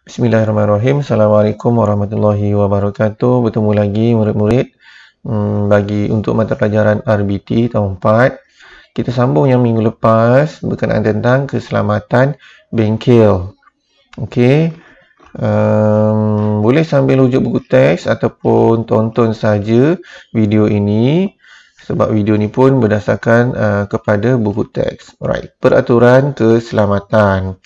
Bismillahirrahmanirrahim. Assalamualaikum warahmatullahi wabarakatuh. Bertemu lagi murid-murid bagi untuk mata pelajaran RBT tahun 4. Kita sambung yang minggu lepas berkenaan tentang keselamatan bengkel. Okey. Boleh sambil rujuk buku teks ataupun tonton saja video ini sebab video ni pun berdasarkan kepada buku teks. Alright. Peraturan keselamatan.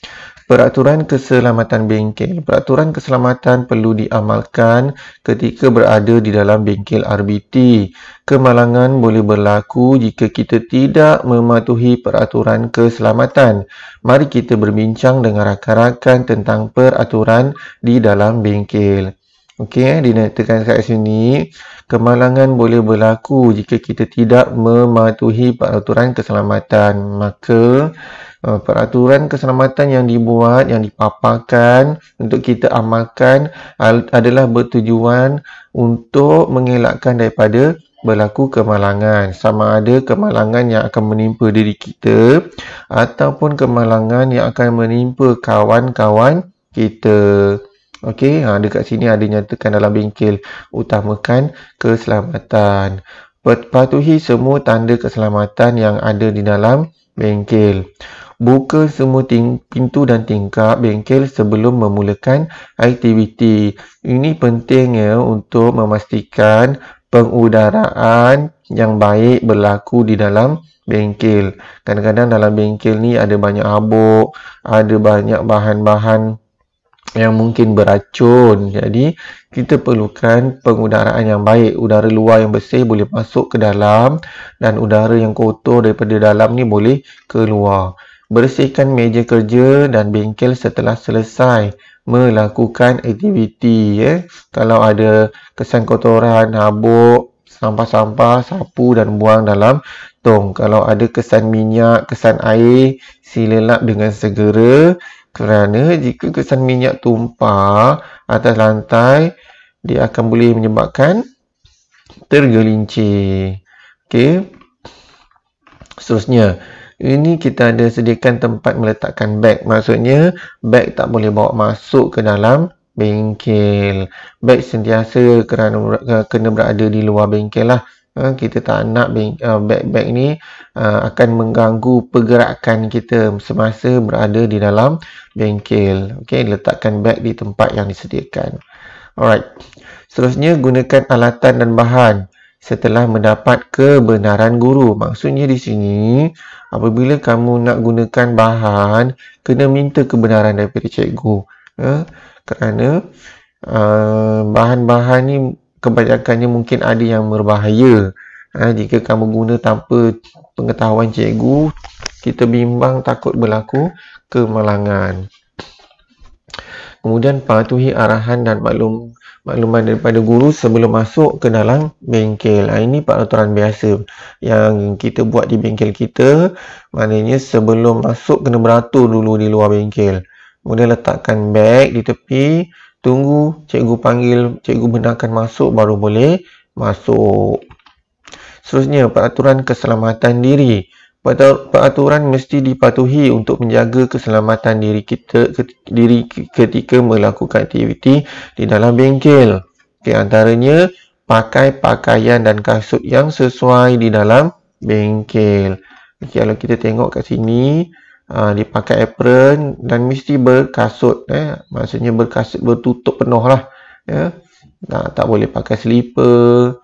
Peraturan keselamatan bengkel. Peraturan keselamatan perlu diamalkan ketika berada di dalam bengkel RBT. Kemalangan boleh berlaku jika kita tidak mematuhi peraturan keselamatan. Mari kita berbincang dengan rakan-rakan tentang peraturan di dalam bengkel. Okey, dinyatakan kat sini, kemalangan boleh berlaku jika kita tidak mematuhi peraturan keselamatan. Maka peraturan keselamatan yang dibuat, yang dipaparkan untuk kita amalkan adalah bertujuan untuk mengelakkan daripada berlaku kemalangan. Sama ada kemalangan yang akan menimpa diri kita ataupun kemalangan yang akan menimpa kawan-kawan kita. Okey, dekat sini ada nyatakan dalam bengkel, utamakan keselamatan. Patuhi semua tanda keselamatan yang ada di dalam bengkel. Buka semua pintu dan tingkap bengkel sebelum memulakan aktiviti. Ini penting ya untuk memastikan pengudaraan yang baik berlaku di dalam bengkel. Kadang-kadang dalam bengkel ni ada banyak habuk, ada banyak bahan-bahan yang mungkin beracun. Jadi, kita perlukan pengudaraan yang baik. Udara luar yang bersih boleh masuk ke dalam dan udara yang kotor daripada dalam ni boleh keluar. Bersihkan meja kerja dan bengkel setelah selesai melakukan aktiviti. Kalau ada kesan kotoran, habuk, sampah-sampah, sapu dan buang dalam tong. Kalau ada kesan minyak, kesan air, sila lap dengan segera. Kerana jika kesan minyak tumpah atas lantai, dia akan boleh menyebabkan tergelincir. Okey. Seterusnya, ini kita ada sediakan tempat meletakkan beg. Maksudnya, beg tak boleh bawa masuk ke dalam bengkel. Beg sentiasa kena berada di luar bengkel lah. Kita tak nak beg-beg ni akan mengganggu pergerakan kita semasa berada di dalam bengkel. Okey, letakkan beg di tempat yang disediakan. Alright. Seterusnya, gunakan alatan dan bahan setelah mendapat kebenaran guru. Maksudnya di sini, apabila kamu nak gunakan bahan, kena minta kebenaran daripada cikgu. Kerana bahan-bahan ni kebanyakannya mungkin ada yang berbahaya. Jika kamu guna tanpa pengetahuan cikgu, kita bimbang takut berlaku kemalangan. Kemudian patuhi arahan dan makluman daripada guru sebelum masuk ke dalam bengkel. Ini peraturan biasa yang kita buat di bengkel kita. Maknanya sebelum masuk kena beratur dulu di luar bengkel. Kemudian letakkan beg di tepi. Tunggu cikgu panggil, cikgu benarkan masuk baru boleh masuk. Seterusnya, peraturan keselamatan diri. Peraturan mesti dipatuhi untuk menjaga keselamatan diri kita ketika melakukan aktiviti di dalam bengkel. Di antaranya, pakai pakaian dan kasut yang sesuai di dalam bengkel. Kalau kita tengok kat sini, dia pakai apron dan mesti berkasut. Maksudnya berkasut bertutup penuh lah. Tak boleh pakai slipper,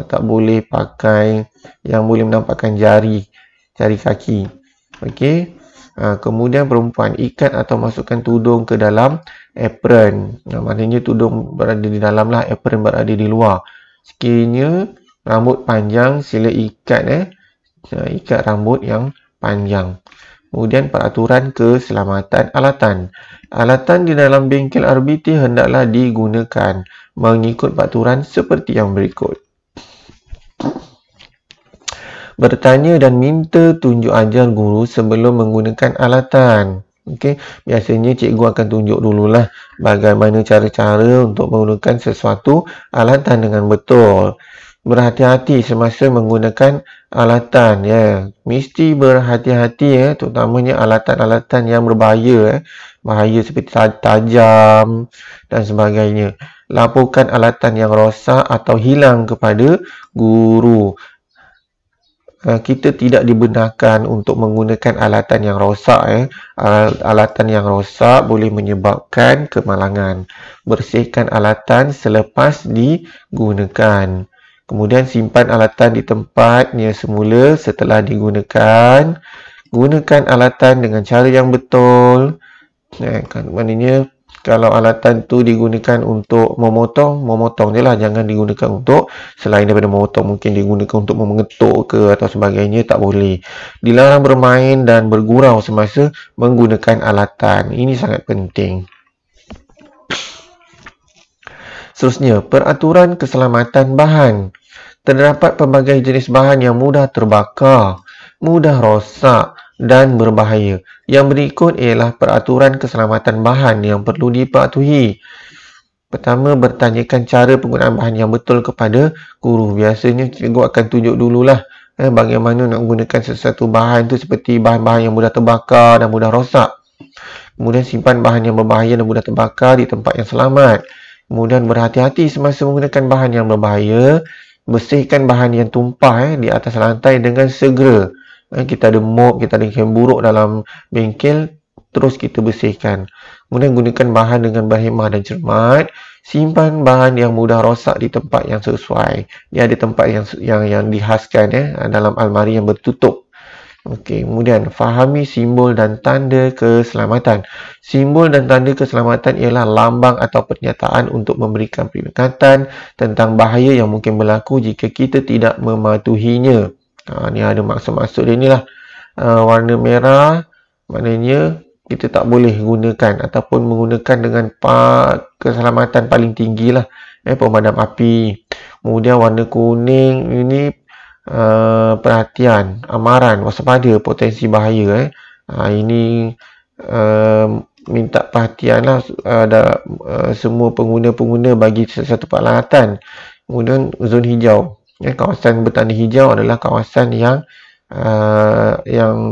tak boleh pakai yang boleh menampakkan jari kaki. Okey. Kemudian perempuan, ikat atau masukkan tudung ke dalam apron. Maknanya tudung berada di dalam lah, apron berada di luar. Sekiranya rambut panjang, sila ikat ikat rambut yang panjang. Kemudian peraturan keselamatan alatan. Alatan di dalam bengkel RBT hendaklah digunakan mengikut peraturan seperti yang berikut. Bertanya dan minta tunjuk ajar guru sebelum menggunakan alatan. Okey, biasanya cikgu akan tunjuk dululah bagaimana cara-cara untuk menggunakan sesuatu alatan dengan betul. berhati-hati semasa menggunakan alatan, ya. Mesti berhati-hati, ya, terutamanya alatan-alatan yang berbahaya, bahaya seperti tajam dan sebagainya. Laporkan alatan yang rosak atau hilang kepada guru. Kita tidak dibenarkan untuk menggunakan alatan yang rosak. Alatan yang rosak boleh menyebabkan kemalangan. Bersihkan alatan selepas digunakan. Kemudian simpan alatan di tempatnya semula setelah digunakan. Gunakan alatan dengan cara yang betul. Maknanya kalau alatan tu digunakan untuk memotong je lah. Jangan digunakan untuk selain daripada memotong, mungkin digunakan untuk mengetuk ke atau sebagainya, tak boleh. Dilarang bermain dan bergurau semasa menggunakan alatan. Ini sangat penting. Seterusnya, peraturan keselamatan bahan. Terdapat pelbagai jenis bahan yang mudah terbakar, mudah rosak dan berbahaya. Yang berikut ialah peraturan keselamatan bahan yang perlu dipatuhi. Pertama, bertanyakan cara penggunaan bahan yang betul kepada guru. Biasanya cikgu akan tunjuk dululah bagaimana nak gunakan sesuatu bahan tu, seperti bahan-bahan yang mudah terbakar dan mudah rosak. Kemudian simpan bahan yang berbahaya dan mudah terbakar di tempat yang selamat. Kemudian berhati-hati semasa menggunakan bahan yang berbahaya. Bersihkan bahan yang tumpah di atas lantai dengan segera. Kita ada mop, kita ada kain buruk dalam bengkel, terus kita bersihkan. Kemudian gunakan bahan dengan berhemah dan cermat. Simpan bahan yang mudah rosak di tempat yang sesuai. Dia ada tempat yang dihaskan dalam almari yang bertutup. Okey, kemudian fahami simbol dan tanda keselamatan. Simbol dan tanda keselamatan ialah lambang atau pernyataan untuk memberikan peringatan tentang bahaya yang mungkin berlaku jika kita tidak mematuhinya. Ni ada maksud-maksud dia ni lah. Warna merah maknanya kita tak boleh gunakan ataupun menggunakan dengan keselamatan paling tinggi lah. Pemadam api. Kemudian warna kuning ini perhatian, amaran, waspada, potensi bahaya. Ini minta perhatian lah semua pengguna-pengguna bagi sesuatu peralatan. Kemudian zon hijau. Kawasan bertanda hijau adalah kawasan yang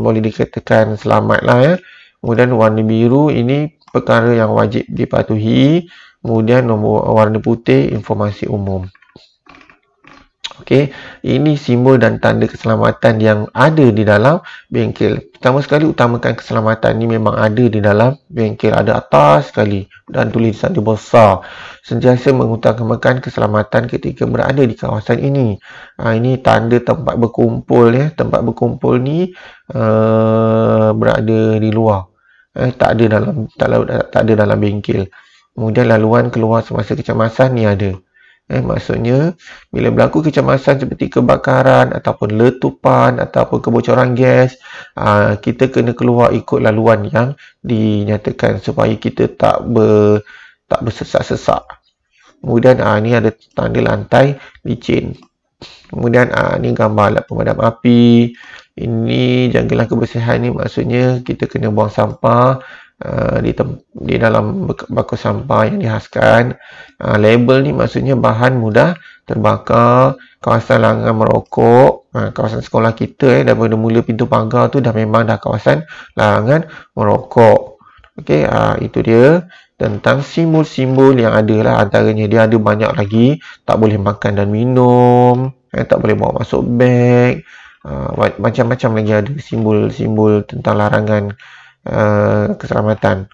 boleh dikatakan selamat lah. Kemudian warna biru ini perkara yang wajib dipatuhi. Kemudian warna putih informasi umum. Okey, ini simbol dan tanda keselamatan yang ada di dalam bengkel. Pertama sekali, utamakan keselamatan. Ini memang ada di dalam bengkel, ada atas sekali dan tulisan dia besar. Sentiasa mengutamakan keselamatan ketika berada di kawasan ini. Ini tanda tempat berkumpul. Tempat berkumpul ni berada di luar. Tak ada dalam bengkel. Kemudian laluan keluar semasa kecemasan ni ada. Maksudnya, bila berlaku kecemasan seperti kebakaran ataupun letupan ataupun kebocoran gas, kita kena keluar ikut laluan yang dinyatakan supaya kita tak bersesak-sesak. Kemudian ni ada tanda lantai licin. Kemudian ni gambar alat pemadam api. Ini jagalah kebersihan ni, maksudnya kita kena buang sampah di dalam bako sampah yang dihaskan. Label ni maksudnya bahan mudah terbakar. Kawasan larangan merokok. Kawasan sekolah kita daripada mula pintu pagar tu dah memang dah kawasan larangan merokok. Okey, itu dia tentang simbol-simbol yang ada lah. Antaranya dia ada banyak lagi. Tak boleh makan dan minum, tak boleh bawa masuk beg, macam-macam lagi ada simbol-simbol tentang larangan keselamatan.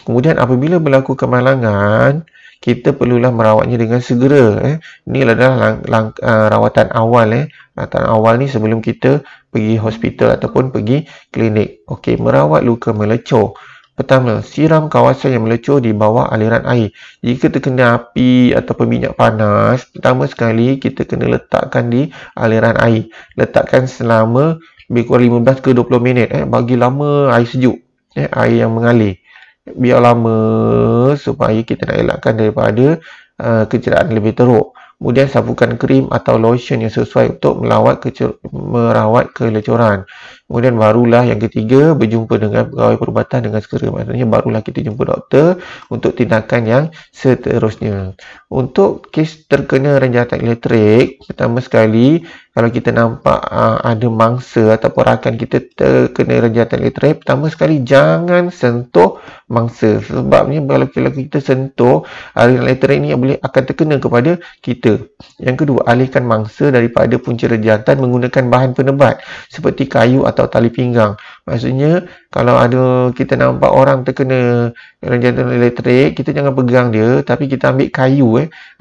Kemudian apabila berlaku kemalangan, kita perlulah merawatnya dengan segera. Ini adalah rawatan awal. Rawatan awal ni sebelum kita pergi hospital ataupun pergi klinik. Okey, merawat luka melecur. Pertama, siram kawasan yang melecur di bawah aliran air. Jika terkena api ataupun minyak panas, pertama sekali kita kena letakkan di aliran air. Letakkan selama lebih kurang 15 ke 20 minit. Bagi lama air sejuk. Air yang mengalir. Biar lama supaya kita nak elakkan daripada kecederaan lebih teruk. Kemudian sapukan krim atau lotion yang sesuai untuk merawat kelecuran. Kemudian barulah yang ketiga, berjumpa dengan pegawai perubatan dengan segera. Maksudnya barulah kita jumpa doktor untuk tindakan yang seterusnya. Untuk kes terkena ranjatan elektrik, pertama sekali, kalau kita nampak ada mangsa ataupun rakan kita terkena ranjatan elektrik, pertama sekali jangan sentuh mangsa. Sebabnya kalau kita sentuh, aliran elektrik ni akan terkena kepada kita. Yang kedua, alihkan mangsa daripada punca ranjatan menggunakan bahan penebat seperti kayu atau tali pinggang. Maksudnya, kalau kita nampak orang terkena ranjatan elektrik, kita jangan pegang dia, tapi kita ambil kayu.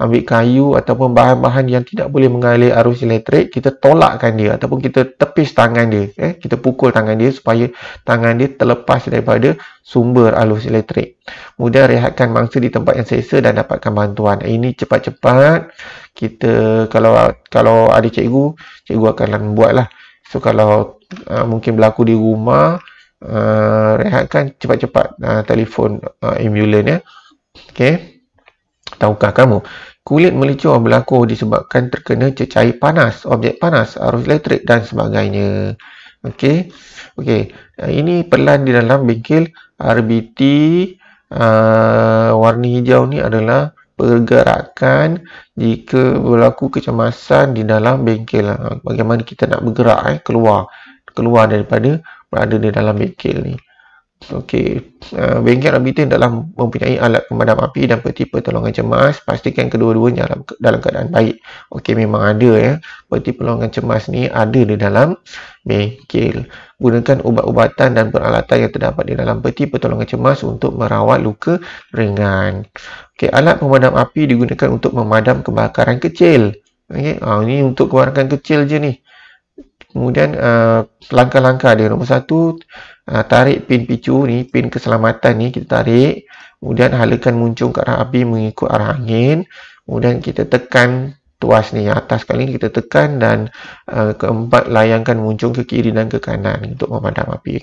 Ambil kayu ataupun bahan-bahan yang tidak boleh mengalir arus elektrik, kita tolakkan dia ataupun kita tepis tangan dia. Kita pukul tangan dia supaya tangan dia terlepas daripada sumber arus elektrik. Kemudian rehatkan mangsa di tempat yang selesa dan dapatkan bantuan. Ini cepat-cepat. Kita kalau ada cikgu akan buatlah. So kalau mungkin berlaku di rumah, rehatkan cepat-cepat telefon ambulans Okey. Tahukah kamu, kulit melecur berlaku disebabkan terkena cecair panas, objek panas, arus elektrik dan sebagainya. Okey. Ini pelan di dalam bengkel RBT warna hijau ni adalah pergerakan jika berlaku kecemasan di dalam bengkel. Bagaimana kita nak bergerak keluar daripada berada di dalam bengkel ni. Bengkel RBT dalam mempunyai alat pemadam api dan peti pertolongan cemas. Pastikan kedua-duanya dalam keadaan baik. Memang ada peti pertolongan cemas ni ada di dalam bengkel. Gunakan ubat-ubatan dan peralatan yang terdapat di dalam peti pertolongan cemas untuk merawat luka ringan. Alat pemadam api digunakan untuk memadam kebakaran kecil. Ini untuk kebakaran kecil je ni. Kemudian langkah-langkah dia. Nombor 1, tarik pin picu ni, pin keselamatan ni kita tarik. Kemudian halakan muncung ke arah api mengikut arah angin. Kemudian kita tekan tuas ni, atas kali ni kita tekan, dan keempat, layangkan muncung ke kiri dan ke kanan untuk memadam api.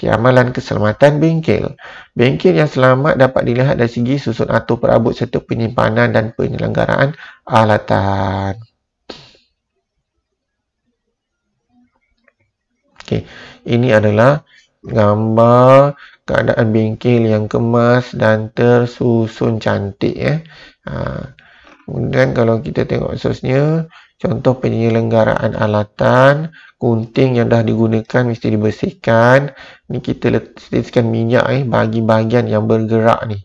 Amalan keselamatan bengkel. Bengkel yang selamat dapat dilihat dari segi susun atur perabot serta penyimpanan dan penyelenggaraan alatan. Ini adalah gambar keadaan bengkel yang kemas dan tersusun cantik. Kemudian kalau kita tengok seterusnya, contoh penyelenggaraan alatan, gunting yang dah digunakan mesti dibersihkan. Ni kita letakkan minyak bagi bahagian yang bergerak ni,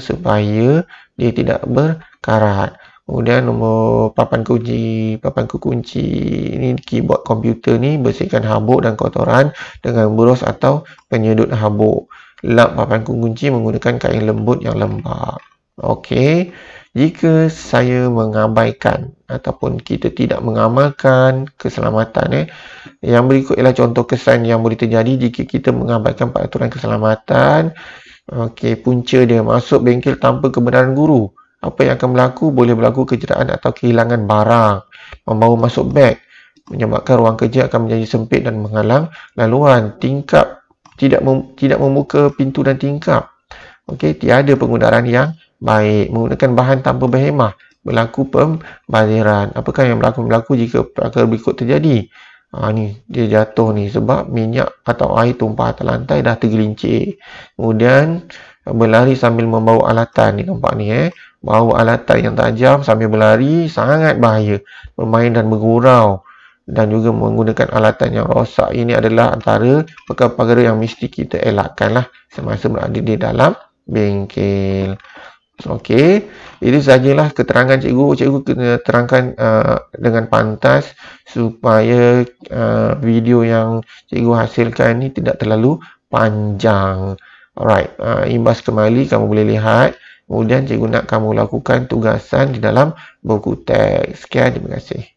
supaya dia tidak berkarat. Kemudian nombor papan kunci ni, keyboard komputer ni, bersihkan habuk dan kotoran dengan buros atau penyedut habuk. Lap papan kunci menggunakan kain lembut yang lembap. Jika saya mengabaikan ataupun kita tidak mengamalkan keselamatan, yang berikut ialah contoh kesan yang boleh terjadi jika kita mengabaikan peraturan keselamatan. Punca dia, masuk bengkel tanpa kebenaran guru. Apa yang akan berlaku? Boleh berlaku kecederaan atau kehilangan barang. Membawa masuk beg menyebabkan ruang kerja akan menjadi sempit dan menghalang laluan. Tingkap, tidak membuka pintu dan tingkap. Tiada pengudaran yang baik. Menggunakan bahan tanpa berhemah. Berlaku pembaziran. Apakah yang berlaku jika perkara berikut terjadi? Ni dia jatuh ni sebab minyak atau air tumpah atas lantai dah tergelincir. Kemudian berlari sambil membawa alatan ni, nampak ni bawa alatan yang tajam sambil berlari sangat bahaya. Bermain dan bergurau dan juga menggunakan alatan yang rosak, ini adalah antara perkara-perkara yang mesti kita elakkanlah semasa berada di dalam bengkel. Itu sajalah keterangan cikgu. Cikgu kena terangkan dengan pantas supaya video yang cikgu hasilkan ni tidak terlalu panjang. Imbas kembali kamu boleh lihat. Kemudian cikgu nak kamu lakukan tugasan di dalam buku teks. Sekian, terima kasih.